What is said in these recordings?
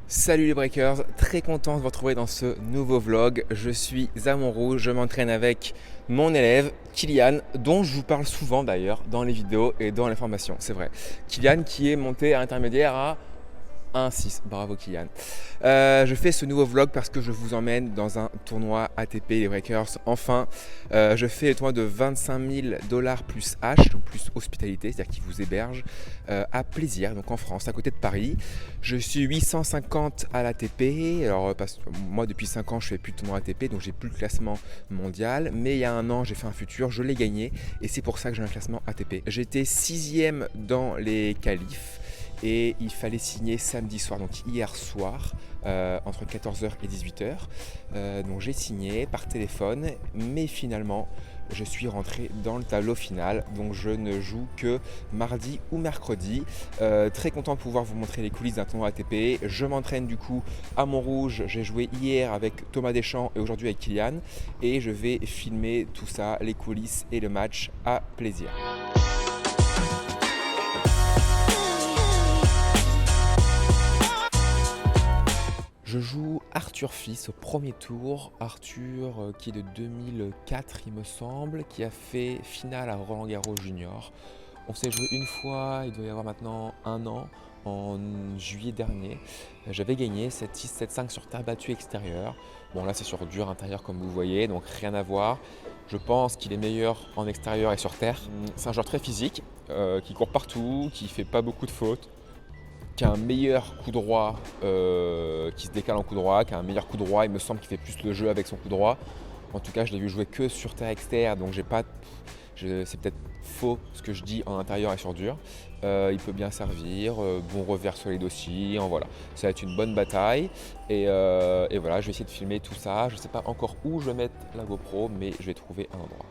Salut les breakers, très content de vous retrouver dans ce nouveau vlog. Je suis à Montrouge, je m'entraîne avec mon élève Kylian, dont je vous parle souvent d'ailleurs dans les vidéos et dans les formations, c'est vrai. Kylian qui est monté à intermédiaire à 1,6, bravo Kylian. Je fais ce nouveau vlog parce que je vous emmène dans un tournoi ATP les Breakers. Enfin, je fais le tournoi de 25 000 $ plus H, donc plus hospitalité, c'est-à-dire qu'il vous héberge à Plaisir, donc en France, à côté de Paris. Je suis 850 à l'ATP. Alors, parce que moi, depuis 5 ans, je fais plus de tournoi ATP, donc j'ai plus le classement mondial. Mais il y a un an, j'ai fait un futur, je l'ai gagné, et c'est pour ça que j'ai un classement ATP. J'étais 6e dans les qualifs. Et il fallait signer samedi soir, donc hier soir, entre 14h et 18h. Donc j'ai signé par téléphone, mais finalement je suis rentré dans le tableau final, donc je ne joue que mardi ou mercredi. Très content de pouvoir vous montrer les coulisses d'un tournoi ATP. Je m'entraîne du coup à Montrouge, j'ai joué hier avec Thomas Deschamps et aujourd'hui avec Kylian, et je vais filmer tout ça, les coulisses et le match à Plaisir. Je joue Arthur Fils au premier tour. Arthur qui est de 2004 il me semble, qui a fait finale à Roland Garros Junior. On s'est joué une fois, il doit y avoir maintenant un an, en juillet dernier. J'avais gagné 7-6, 7-5 sur terre battue extérieure. Bon là c'est sur dur intérieur comme vous voyez, donc rien à voir. Je pense qu'il est meilleur en extérieur et sur terre. C'est un joueur très physique, qui court partout, qui fait pas beaucoup de fautes, qui a un meilleur coup droit, qui se décale en coup droit, qui a un meilleur coup droit, il me semble qu'il fait plus le jeu avec son coup droit. En tout cas, je l'ai vu jouer que sur terre externe, donc c'est peut-être faux ce que je dis en intérieur et sur dur. Il peut bien servir, bon revers solide aussi, voilà. Ça va être une bonne bataille et voilà, je vais essayer de filmer tout ça. Je ne sais pas encore où je vais mettre la GoPro, mais je vais trouver un endroit.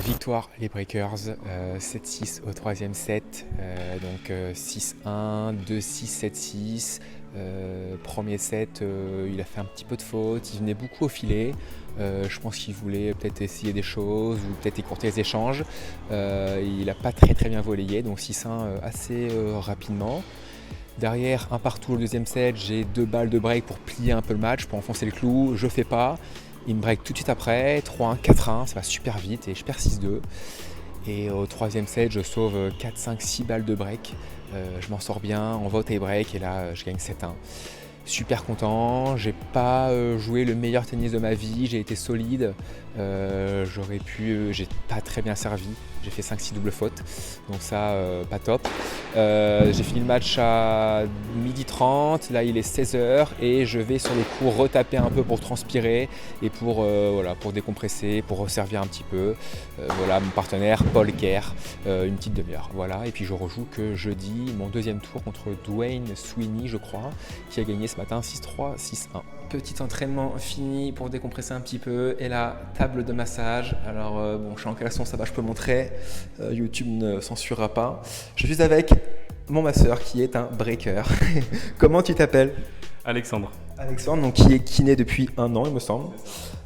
Victoire les Breakers, 7-6 au troisième set, donc 6-1, 2-6, 7-6. Premier set, il a fait un petit peu de faute, il venait beaucoup au filet. Je pense qu'il voulait peut-être essayer des choses ou peut-être écourter les échanges. Il n'a pas très bien volleyé, donc 6-1 assez rapidement. Derrière, un partout au deuxième set, j'ai 2 balles de break pour plier un peu le match, pour enfoncer le clou. Je fais pas. Il me break tout de suite après, 3-1, 4-1, ça va super vite et je perds 6-2. Et au troisième set, je sauve 4, 5, 6 balles de break. Je m'en sors bien, on va au tie break et là, je gagne 7-1. Super content, j'ai pas joué le meilleur tennis de ma vie, j'ai été solide, j'ai pas très bien servi, j'ai fait 5-6 doubles fautes, donc ça pas top. J'ai fini le match à 12h30, là il est 16h et je vais sur le court retaper un peu pour transpirer et pour décompresser, pour resservir un petit peu. Voilà mon partenaire Paul Kerr, une petite demi-heure, voilà, et puis je rejoue que jeudi mon deuxième tour contre Dwayne Sweeney je crois, qui a gagné ce matin 6-3, 6-1. Petit entraînement fini pour décompresser un petit peu et la table de massage. Alors bon, je suis en caleçon, ça va, je peux montrer. YouTube ne censurera pas. Je suis avec mon masseur qui est un breaker. Comment tu t'appelles? Alexandre. Alexandre, donc qui est kiné depuis 1 an, il me semble.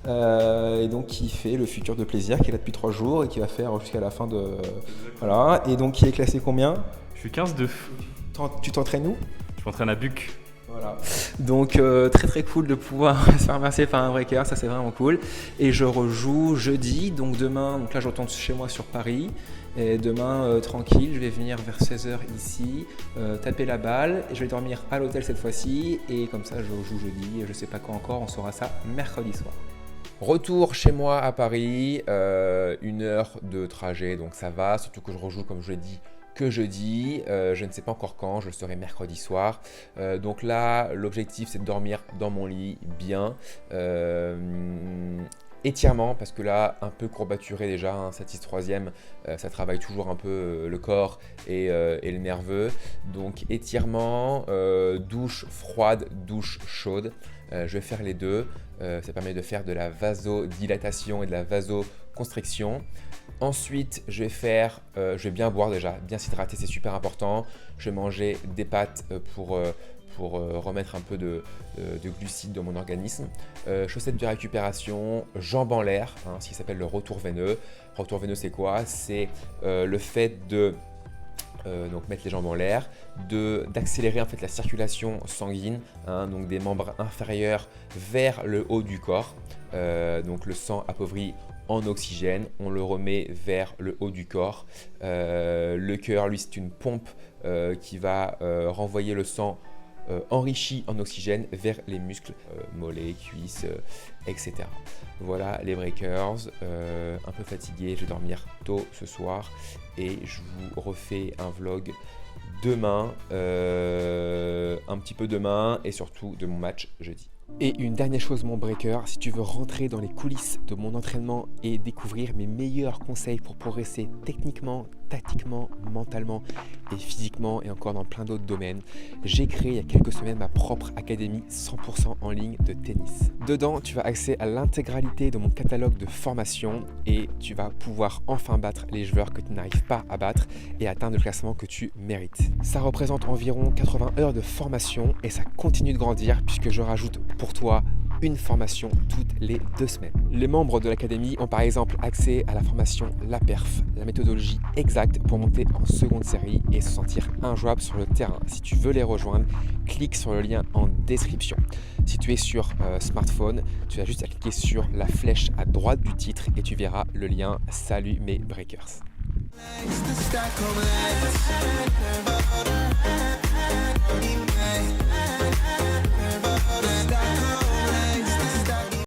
Et donc qui fait le futur de plaisir, qui est là depuis 3 jours et qui va faire jusqu'à la fin de. Voilà. Et donc qui est classé combien? Je suis 15-2. Tu t'entraînes où? Je m'entraîne à Buc. Voilà. Donc très cool de pouvoir se faire masser par un breaker, ça c'est vraiment cool. Et je rejoue jeudi, donc demain, donc là je retourne chez moi sur Paris. Et demain tranquille, je vais venir vers 16h ici, taper la balle, et je vais dormir à l'hôtel cette fois-ci. Et comme ça je joue jeudi, je sais pas quand encore, on saura ça mercredi soir. Retour chez moi à Paris, 1 heure de trajet, donc ça va, surtout que je rejoue comme je l'ai dit que jeudi, je ne sais pas encore quand, je le saurai mercredi soir. Donc là, l'objectif c'est de dormir dans mon lit bien. Étirement, parce que là, un peu courbaturé déjà, hein, cette 6/3e, ça travaille toujours un peu le corps et le nerveux. Donc étirement, douche froide, douche chaude. Je vais faire les deux. Ça permet de faire de la vasodilatation et de la vasoconstriction. Ensuite, je vais bien boire déjà, bien s'hydrater, c'est super important. Je vais manger des pâtes pour remettre un peu de glucides dans mon organisme. Chaussettes de récupération, jambes en l'air, hein, ce qui s'appelle le retour veineux. Retour veineux, c'est quoi? C'est le fait de donc mettre les jambes en l'air, d'accélérer en fait la circulation sanguine, hein, donc des membres inférieurs vers le haut du corps. Donc le sang appauvri en oxygène, on le remet vers le haut du corps. Le cœur, lui, c'est une pompe qui va renvoyer le sang enrichi en oxygène vers les muscles, mollets, cuisses, etc. Voilà les breakers, un peu fatigué, je vais dormir tôt ce soir et je vous refais un vlog demain, un petit peu demain et surtout de mon match jeudi. Et une dernière chose mon breaker, si tu veux rentrer dans les coulisses de mon entraînement et découvrir mes meilleurs conseils pour progresser techniquement, tactiquement, mentalement et physiquement et encore dans plein d'autres domaines, j'ai créé il y a quelques semaines ma propre académie 100% en ligne de tennis. Dedans, tu as accès à l'intégralité de mon catalogue de formation et tu vas pouvoir enfin battre les joueurs que tu n'arrives pas à battre et atteindre le classement que tu mérites. Ça représente environ 80 heures de formation et ça continue de grandir puisque je rajoute pour toi une formation toutes les 2 semaines. Les membres de l'académie ont par exemple accès à la formation La Perf, la méthodologie exacte pour monter en seconde série et se sentir injouable sur le terrain. Si tu veux les rejoindre, clique sur le lien en description. Si tu es sur smartphone, tu as juste à cliquer sur la flèche à droite du titre et tu verras le lien Salut mes breakers. Next to stack on my